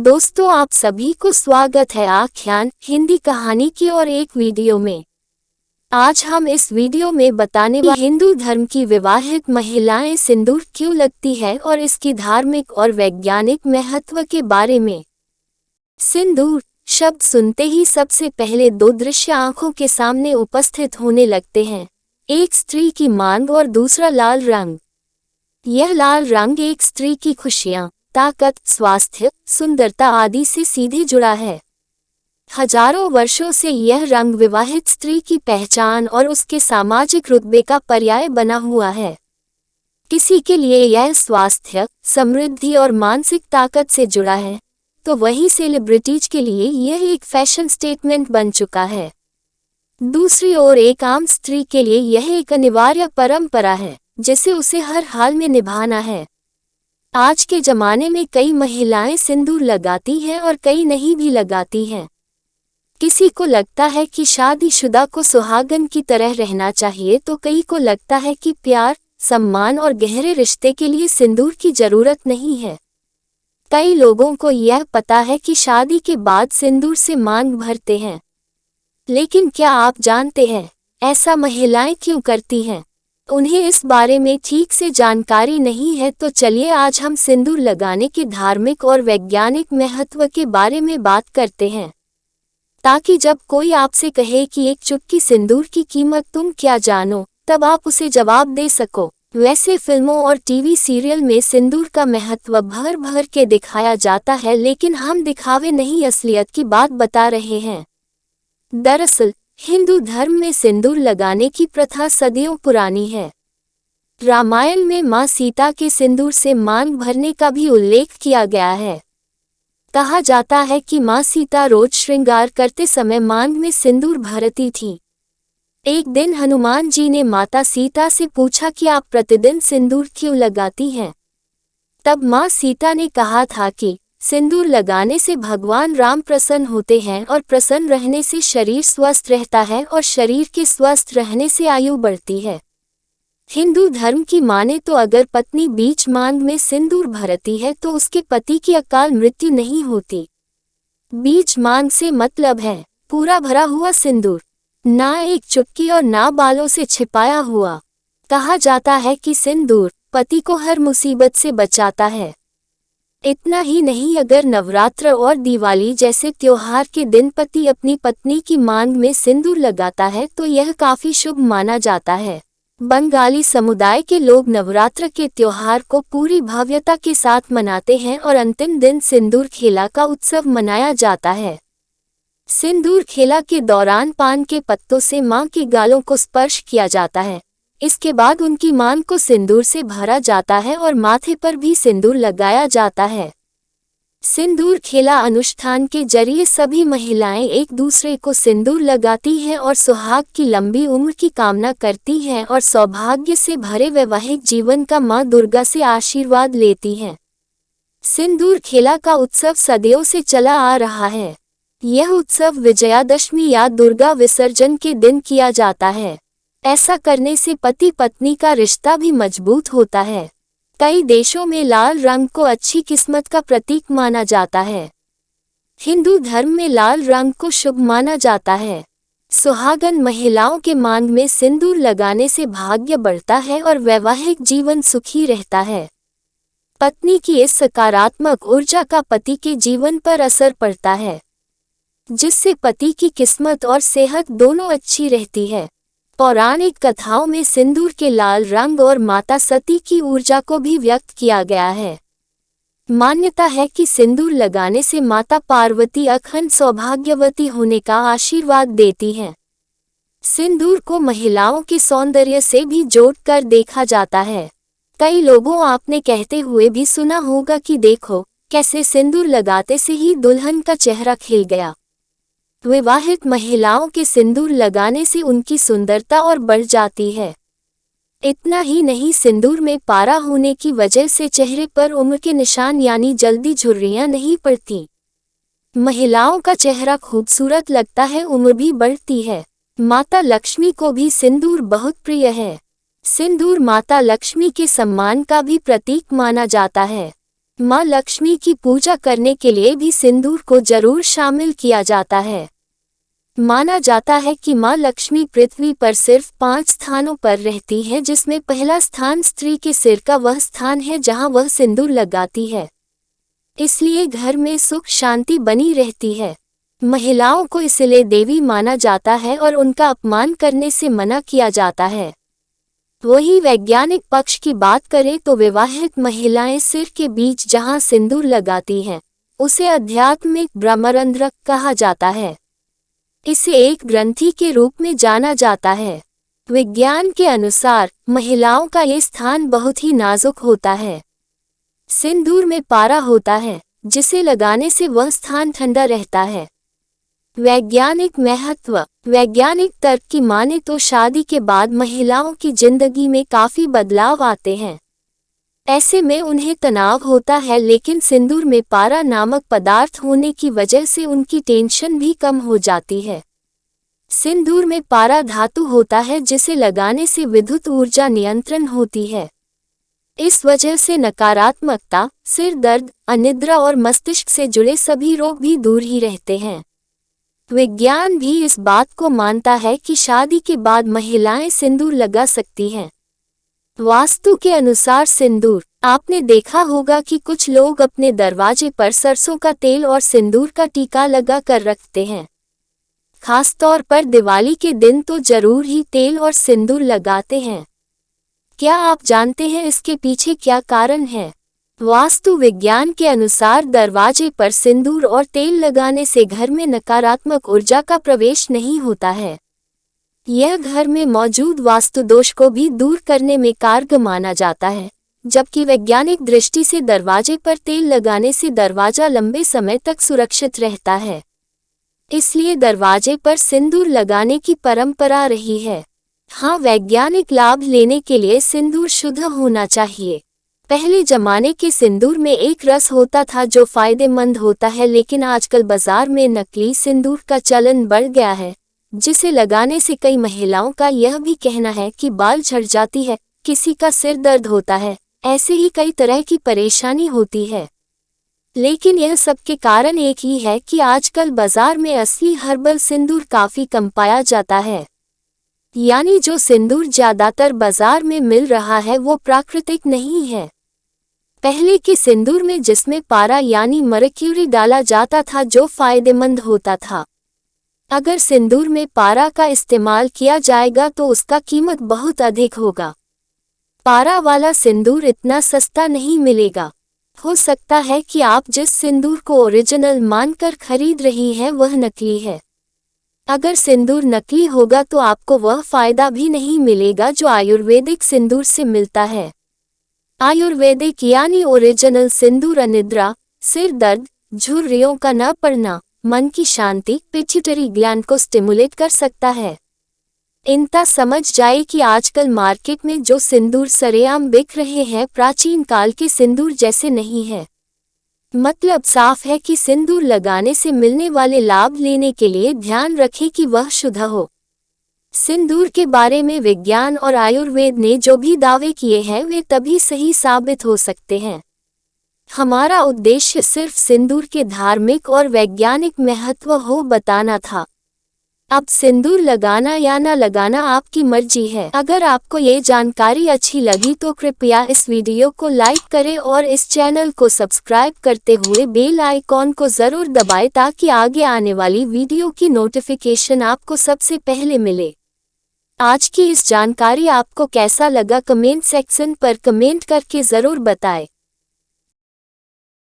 दोस्तों, आप सभी को स्वागत है आख्यान हिंदी कहानी की और एक वीडियो में। आज हम इस वीडियो में बताने वाले हिंदू धर्म की विवाहित महिलाएं सिंदूर क्यों लगती है और इसकी धार्मिक और वैज्ञानिक महत्व के बारे में। सिंदूर शब्द सुनते ही सबसे पहले दो दृश्य आंखों के सामने उपस्थित होने लगते हैं, एक स्त्री की मांग और दूसरा लाल रंग। यह लाल रंग एक स्त्री की खुशियां, ताकत, स्वास्थ्य, सुंदरता आदि से सीधे जुड़ा है। हजारों वर्षों से यह रंग विवाहित स्त्री की पहचान और उसके सामाजिक रुतबे का पर्याय बना हुआ है। किसी के लिए यह स्वास्थ्य, समृद्धि और मानसिक ताकत से जुड़ा है, तो वहीं सेलिब्रिटीज के लिए यह एक फैशन स्टेटमेंट बन चुका है। दूसरी ओर एक आम स्त्री के लिए यह एक अनिवार्य परंपरा है, जिसे उसे हर हाल में निभाना है। आज के जमाने में कई महिलाएं सिंदूर लगाती हैं और कई नहीं भी लगाती हैं। किसी को लगता है कि शादीशुदा को सुहागन की तरह रहना चाहिए, तो कई को लगता है कि प्यार, सम्मान और गहरे रिश्ते के लिए सिंदूर की जरूरत नहीं है। कई लोगों को यह पता है कि शादी के बाद सिंदूर से मांग भरते हैं, लेकिन क्या आप जानते हैं ऐसा महिलाएं क्यों करती हैं? उन्हें इस बारे में ठीक से जानकारी नहीं है। तो चलिए आज हम सिंदूर लगाने के धार्मिक और वैज्ञानिक महत्व के बारे में बात करते हैं, ताकि जब कोई आपसे कहे कि एक चुटकी सिंदूर की कीमत तुम क्या जानो, तब आप उसे जवाब दे सको। वैसे फिल्मों और टीवी सीरियल में सिंदूर का महत्व भर भर के दिखाया जाता है, लेकिन हम दिखावे नहीं असलियत की बात बता रहे हैं। दरअसल हिंदू धर्म में सिंदूर लगाने की प्रथा सदियों पुरानी है। रामायण में मां सीता के सिंदूर से मांग भरने का भी उल्लेख किया गया है। कहा जाता है कि मां सीता रोज श्रृंगार करते समय मांग में सिंदूर भरती थी। एक दिन हनुमान जी ने माता सीता से पूछा कि आप प्रतिदिन सिंदूर क्यों लगाती हैं? तब मां सीता ने कहा था कि सिंदूर लगाने से भगवान राम प्रसन्न होते हैं और प्रसन्न रहने से शरीर स्वस्थ रहता है और शरीर के स्वस्थ रहने से आयु बढ़ती है। हिंदू धर्म की माने तो अगर पत्नी बीच मांग में सिंदूर भरती है तो उसके पति की अकाल मृत्यु नहीं होती। बीच मांग से मतलब है पूरा भरा हुआ सिंदूर, ना एक चुटकी और ना बालों से छिपाया हुआ। कहा जाता है कि सिंदूर पति को हर मुसीबत से बचाता है। इतना ही नहीं, अगर नवरात्र और दिवाली जैसे त्योहार के दिन पति अपनी पत्नी की मांग में सिंदूर लगाता है तो यह काफी शुभ माना जाता है। बंगाली समुदाय के लोग नवरात्र के त्योहार को पूरी भव्यता के साथ मनाते हैं और अंतिम दिन सिंदूर खेला का उत्सव मनाया जाता है। सिंदूर खेला के दौरान पान के पत्तों से मां के गालों को स्पर्श किया जाता है। इसके बाद उनकी मांग को सिंदूर से भरा जाता है और माथे पर भी सिंदूर लगाया जाता है। सिंदूर खेला अनुष्ठान के जरिए सभी महिलाएं एक दूसरे को सिंदूर लगाती हैं और सुहाग की लंबी उम्र की कामना करती हैं और सौभाग्य से भरे वैवाहिक जीवन का मां दुर्गा से आशीर्वाद लेती हैं। सिंदूर खेला का उत्सव सदियों से चला आ रहा है। यह उत्सव विजयादशमी या दुर्गा विसर्जन के दिन किया जाता है। ऐसा करने से पति पत्नी का रिश्ता भी मजबूत होता है। कई देशों में लाल रंग को अच्छी किस्मत का प्रतीक माना जाता है। हिंदू धर्म में लाल रंग को शुभ माना जाता है। सुहागन महिलाओं के मांग में सिंदूर लगाने से भाग्य बढ़ता है और वैवाहिक जीवन सुखी रहता है। पत्नी की इस सकारात्मक ऊर्जा का पति के जीवन पर असर पड़ता है, जिससे पति की किस्मत और सेहत दोनों अच्छी रहती है। पौराणिक कथाओं में सिंदूर के लाल रंग और माता सती की ऊर्जा को भी व्यक्त किया गया है। मान्यता है कि सिंदूर लगाने से माता पार्वती अखंड सौभाग्यवती होने का आशीर्वाद देती हैं। सिंदूर को महिलाओं के सौंदर्य से भी जोड़कर देखा जाता है। कई लोगों आपने कहते हुए भी सुना होगा कि देखो कैसे सिंदूर लगाते से ही दुल्हन का चेहरा खिल गया। विवाहित महिलाओं के सिंदूर लगाने से उनकी सुंदरता और बढ़ जाती है। इतना ही नहीं, सिंदूर में पारा होने की वजह से चेहरे पर उम्र के निशान यानी जल्दी झुर्रियां नहीं पड़ती। महिलाओं का चेहरा खूबसूरत लगता है, उम्र भी बढ़ती है। माता लक्ष्मी को भी सिंदूर बहुत प्रिय है। सिंदूर माता लक्ष्मी के सम्मान का भी प्रतीक माना जाता है। माँ लक्ष्मी की पूजा करने के लिए भी सिंदूर को जरूर शामिल किया जाता है। माना जाता है कि माँ लक्ष्मी पृथ्वी पर सिर्फ 5 स्थानों पर रहती है, जिसमें पहला स्थान स्त्री के सिर का वह स्थान है जहाँ वह सिंदूर लगाती है। इसलिए घर में सुख शांति बनी रहती है। महिलाओं को इसलिए देवी माना जाता है और उनका अपमान करने से मना किया जाता है। वही वैज्ञानिक पक्ष की बात करें तो विवाहित महिलाएं सिर के बीच जहां सिंदूर लगाती हैं, उसे आध्यात्मिक ब्रह्मरंध्र कहा जाता है। इसे एक ग्रंथि के रूप में जाना जाता है। विज्ञान के अनुसार महिलाओं का ये स्थान बहुत ही नाजुक होता है। सिंदूर में पारा होता है, जिसे लगाने से वह स्थान ठंडा रहता है। वैज्ञानिक महत्व। वैज्ञानिक तर्क की माने तो शादी के बाद महिलाओं की जिंदगी में काफी बदलाव आते हैं। ऐसे में उन्हें तनाव होता है, लेकिन सिंदूर में पारा नामक पदार्थ होने की वजह से उनकी टेंशन भी कम हो जाती है। सिंदूर में पारा धातु होता है, जिसे लगाने से विद्युत ऊर्जा नियंत्रण होती है। इस वजह से नकारात्मकता, सिर दर्द, अनिद्रा और मस्तिष्क से जुड़े सभी रोग भी दूर ही रहते हैं। विज्ञान भी इस बात को मानता है कि शादी के बाद महिलाएं सिंदूर लगा सकती हैं। वास्तु के अनुसार सिंदूर। आपने देखा होगा कि कुछ लोग अपने दरवाजे पर सरसों का तेल और सिंदूर का टीका लगा कर रखते हैं। खासतौर पर दिवाली के दिन तो जरूर ही तेल और सिंदूर लगाते हैं। क्या आप जानते हैं इसके पीछे क्या कारण है? वास्तु विज्ञान के अनुसार दरवाजे पर सिंदूर और तेल लगाने से घर में नकारात्मक ऊर्जा का प्रवेश नहीं होता है। यह घर में मौजूद वास्तु दोष को भी दूर करने में कारगर माना जाता है। जबकि वैज्ञानिक दृष्टि से दरवाजे पर तेल लगाने से दरवाजा लंबे समय तक सुरक्षित रहता है। इसलिए दरवाजे पर सिंदूर लगाने की परंपरा रही है। हाँ, वैज्ञानिक लाभ लेने के लिए सिंदूर शुद्ध होना चाहिए। पहले जमाने के सिंदूर में एक रस होता था जो फायदेमंद होता है, लेकिन आजकल बाजार में नकली सिंदूर का चलन बढ़ गया है, जिसे लगाने से कई महिलाओं का यह भी कहना है कि बाल झड़ जाती है, किसी का सिर दर्द होता है, ऐसे ही कई तरह की परेशानी होती है। लेकिन यह सब के कारण एक ही है कि आजकल बाजार में असली हर्बल सिंदूर काफी कम पाया जाता है। यानी जो सिंदूर ज्यादातर बाजार में मिल रहा है वो प्राकृतिक नहीं है। पहले के सिंदूर में जिसमें पारा यानी मर्क्यूरी डाला जाता था, जो फायदेमंद होता था। अगर सिंदूर में पारा का इस्तेमाल किया जाएगा तो उसका कीमत बहुत अधिक होगा। पारा वाला सिंदूर इतना सस्ता नहीं मिलेगा। हो सकता है कि आप जिस सिंदूर को ओरिजिनल मानकर खरीद रही हैं वह नकली है। अगर सिंदूर नकली होगा तो आपको वह फायदा भी नहीं मिलेगा जो आयुर्वेदिक सिंदूर से मिलता है। आयुर्वेदिक यानी ओरिजिनल सिंदूर अनिद्रा, सिर दर्द, झुर्रियों का न पड़ना, मन की शांति, पिट्यूटरी ग्लैंड को स्टिमुलेट कर सकता है। इतना समझ जाए कि आजकल मार्केट में जो सिंदूर सरेआम बिक रहे हैं प्राचीन काल के सिंदूर जैसे नहीं है। मतलब साफ है कि सिंदूर लगाने से मिलने वाले लाभ लेने के लिए ध्यान रखें कि वह शुद्ध हो। सिंदूर के बारे में विज्ञान और आयुर्वेद ने जो भी दावे किए हैं वे तभी सही साबित हो सकते हैं। हमारा उद्देश्य सिर्फ सिंदूर के धार्मिक और वैज्ञानिक महत्व हो बताना था। अब सिंदूर लगाना या न लगाना आपकी मर्जी है। अगर आपको ये जानकारी अच्छी लगी तो कृपया इस वीडियो को लाइक करें और इस चैनल को सब्सक्राइब करते हुए बेल आइकॉन को जरूर दबाएं ताकि आगे आने वाली वीडियो की नोटिफिकेशन आपको सबसे पहले मिले। आज की इस जानकारी आपको कैसा लगा कमेंट सेक्शन पर कमेंट करके जरूर बताएं।